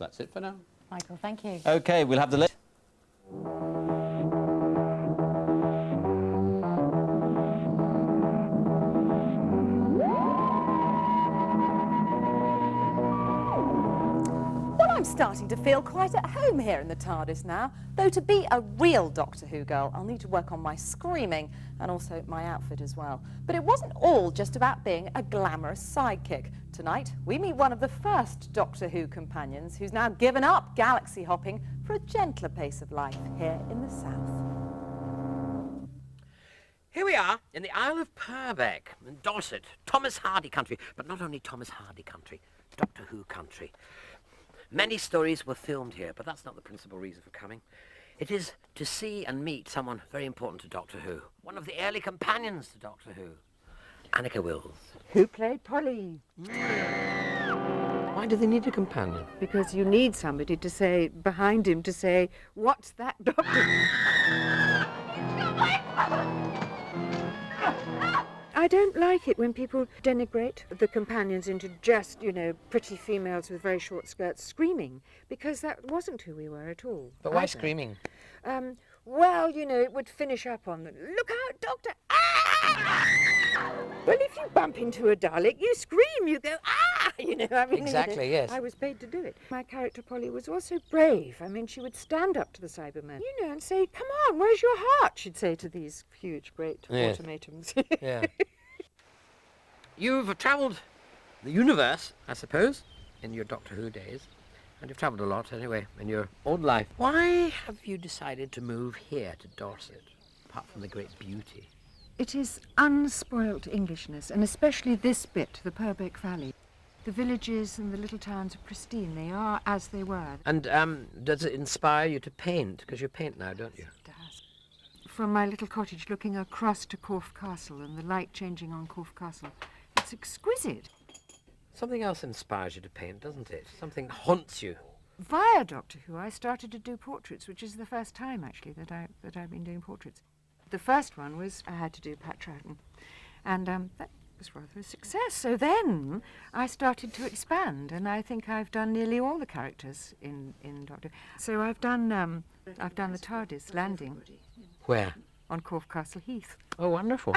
That's it for now. Michael, thank you. OK, we'll have the list. Well, I'm starting to feel quite at home here in the TARDIS now. Though to be a real Doctor Who girl, I'll need to work on my screaming and also my outfit as well. But it wasn't all just about being a glamorous sidekick. Tonight, we meet one of the first Doctor Who companions who's now given up galaxy hopping for a gentler pace of life here in the south. Here we are in the Isle of Purbeck, in Dorset, Thomas Hardy country. But not only Thomas Hardy country, Doctor Who country. Many stories were filmed here, but that's not the principal reason for coming. It is to see and meet someone very important to Doctor Who. One of the early companions to Doctor Who. Anneke Wills. Who played Polly? Why do they need a companion? Because you need somebody to say, behind him, to say, what's that, Doctor? I don't like it when people denigrate the companions into just, you know, pretty females with very short skirts screaming, because that wasn't who we were at all. But why screaming? Well, you know, it would finish up on, look out, Doctor! Ah! Well, if you bump into a Dalek, you scream, you go, ah! You know, I mean... Exactly, yes. I was paid to do it. My character, Polly, was also brave. I mean, she would stand up to the Cybermen, you know, and say, come on, where's your heart? She'd say to these huge, great automatons. Yeah. You've travelled the universe, I suppose, in your Doctor Who days. And you've travelled a lot, anyway, in your own life. Why have you decided to move here to Dorset, apart from the great beauty? It is unspoilt Englishness, and especially this bit, the Purbeck Valley. The villages and the little towns are pristine. They are as they were. And does it inspire you to paint? Because you paint now, don't you? It does. From my little cottage looking across to Corfe Castle and the light changing on Corfe Castle, it's exquisite. Something else inspires you to paint, doesn't it? Something haunts you. Via Doctor Who, I started to do portraits, which is the first time, actually, that I've been doing portraits. The first one was I had to do Pat Troughton, and that was rather a success. So then I started to expand, and I think I've done nearly all the characters in Doctor Who. So I've done the TARDIS landing. Where? On Corfe Castle Heath. Oh, wonderful.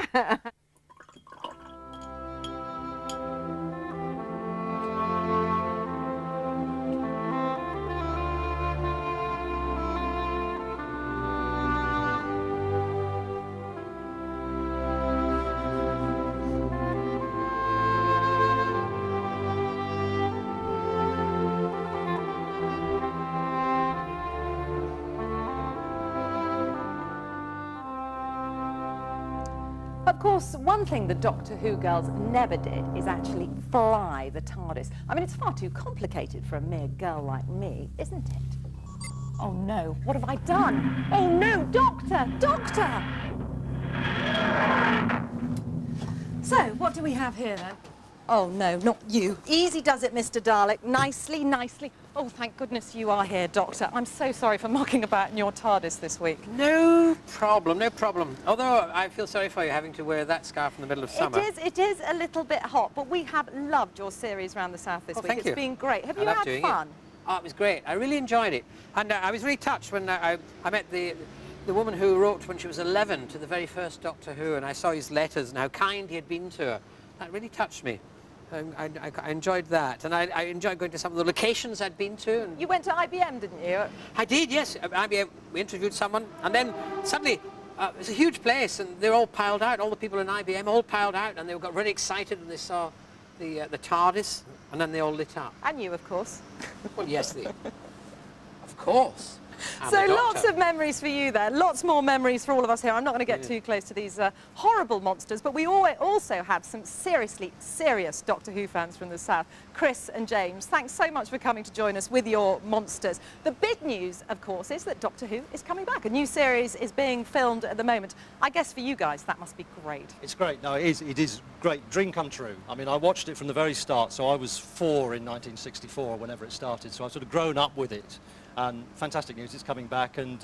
Of course, one thing the Doctor Who girls never did is actually fly the TARDIS. I mean, it's far too complicated for a mere girl like me, isn't it? Oh no, what have I done? Oh no, Doctor! Doctor! So, what do we have here then? Oh no, not you. Easy does it, Mr. Dalek. Nicely, nicely. Oh, thank goodness you are here, Doctor. I'm so sorry for mucking about in your TARDIS this week. No problem, no problem. Although I feel sorry for you having to wear that scarf in the middle of summer. It is a little bit hot, but we have loved your series around the south this week. Thank you. It's been great. Have you I love had doing fun? Oh, it was great. I really enjoyed it. And I was really touched when I met the woman who wrote when she was 11 to the very first Doctor Who, and I saw his letters and how kind he had been to her. That really touched me. I enjoyed that, and I enjoyed going to some of the locations I'd been to. And You went to IBM, didn't you? I did, yes. IBM, we interviewed someone, and then suddenly it was a huge place, and they were all piled out. All the people in IBM all piled out, and they got really excited when they saw the TARDIS, and then they all lit up. And you, of course. Well, yes, of course. I'm So the lots Doctor. of memories for you there, lots more memories for all of us here. I'm not going to get too close to these horrible monsters, but we also have some seriously serious Doctor Who fans from the south. Chris and James, thanks so much for coming to join us with your monsters. The big news, of course, is that Doctor Who is coming back. A new series is being filmed at the moment. I guess for you guys, that must be great. It's great. No, it is great dream come true. I mean, I watched it from the very start, so I was 4 in 1964, whenever it started, so I've sort of grown up with it. And fantastic news, it's coming back, and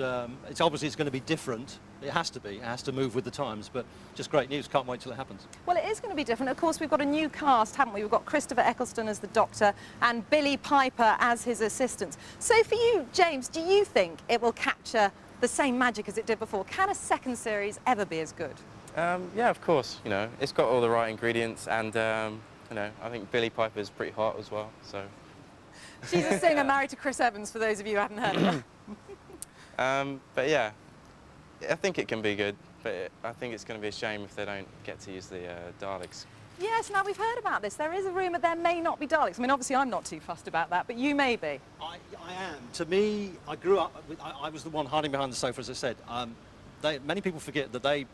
it's obviously going to be different. It has to be. It has to move with the times, but just great news. Can't wait till it happens. Well, it is going to be different. Of course, we've got a new cast, haven't we? We've got Christopher Eccleston as the Doctor and Billy Piper as his assistant. So for you, James, do you think it will capture the same magic as it did before? Can a second series ever be as good? Yeah, of course. You know, it's got all the right ingredients, and you know, I think Billy Piper's pretty hot as well. So. She's a singer married to Chris Evans, for those of you who haven't heard of her. But yeah, I think it can be good, but I think it's going to be a shame if they don't get to use the Daleks. Yes, now we've heard about this. There is a rumour there may not be Daleks. I mean, obviously I'm not too fussed about that, but you may be. I am. To me, I grew up, I was the one hiding behind the sofa, as I said. Many people forget that they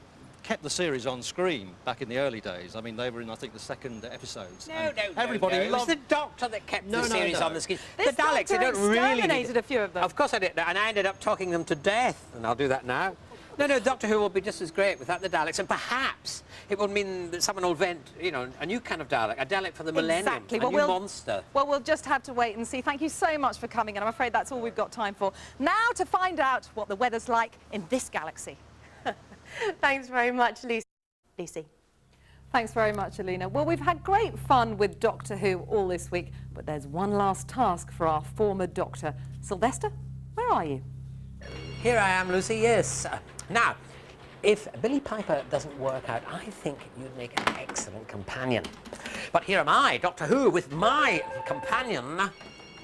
kept the series on screen back in the early days. I mean, they were in, I think, the second episodes. No. Everybody It was loved... the Doctor that kept the series on the screen. This the Daleks, they Doctor don't really... exterminated a few of them. Of course I did, and I ended up talking them to death, and I'll do that now. No, Doctor Who will be just as great without the Daleks, and perhaps it will mean that someone will invent, you know, a new kind of Dalek, a Dalek for the millennium, Exactly. a new monster. Well, we'll just have to wait and see. Thank you so much for coming in. I'm afraid that's all we've got time for. Now to find out what the weather's like in this galaxy. Thanks very much, Lucy. Thanks very much, Alina. Well, we've had great fun with Doctor Who all this week, but there's one last task for our former Doctor. Sylvester, where are you? Here I am, Lucy, yes. Now, if Billy Piper doesn't work out, I think you'd make an excellent companion. But here am I, Doctor Who, with my companion,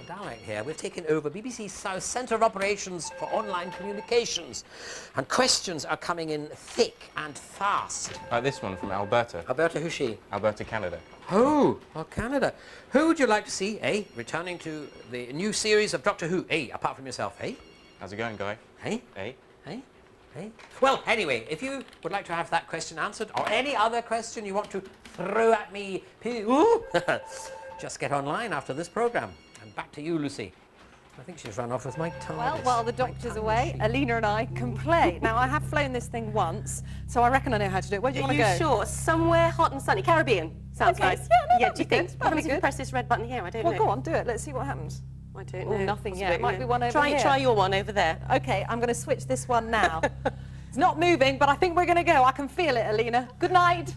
Dalek here. We've taken over BBC South Centre of Operations for Online Communications. And questions are coming in thick and fast. This one from Alberta. Alberta, who's she? Alberta, Canada. Oh, Canada. Who would you like to see, returning to the new series of Doctor Who, apart from yourself, How's it going, Guy? Hey? Hey? Well, anyway, if you would like to have that question answered, or any other question you want to throw at me, just get online after this programme. And back to you, Lucy. I think she's run off with my TARDIS. Well, while the Doctor's away, Alina and I can play. Now, I have flown this thing once, so I reckon I know how to do it. Where do you want to go? Are you sure? Somewhere hot and sunny. Caribbean. Sounds Okay. nice. Yeah, Do you think? That'd be If you good. press this red button here, I don't know. Well, go on, do it. Let's see what happens. I don't Oh, know. nothing yet. Possibly, Might be one over here. Try your one over there. OK, I'm going to switch this one now. It's not moving, but I think we're going to go. I can feel it, Alina. Good night.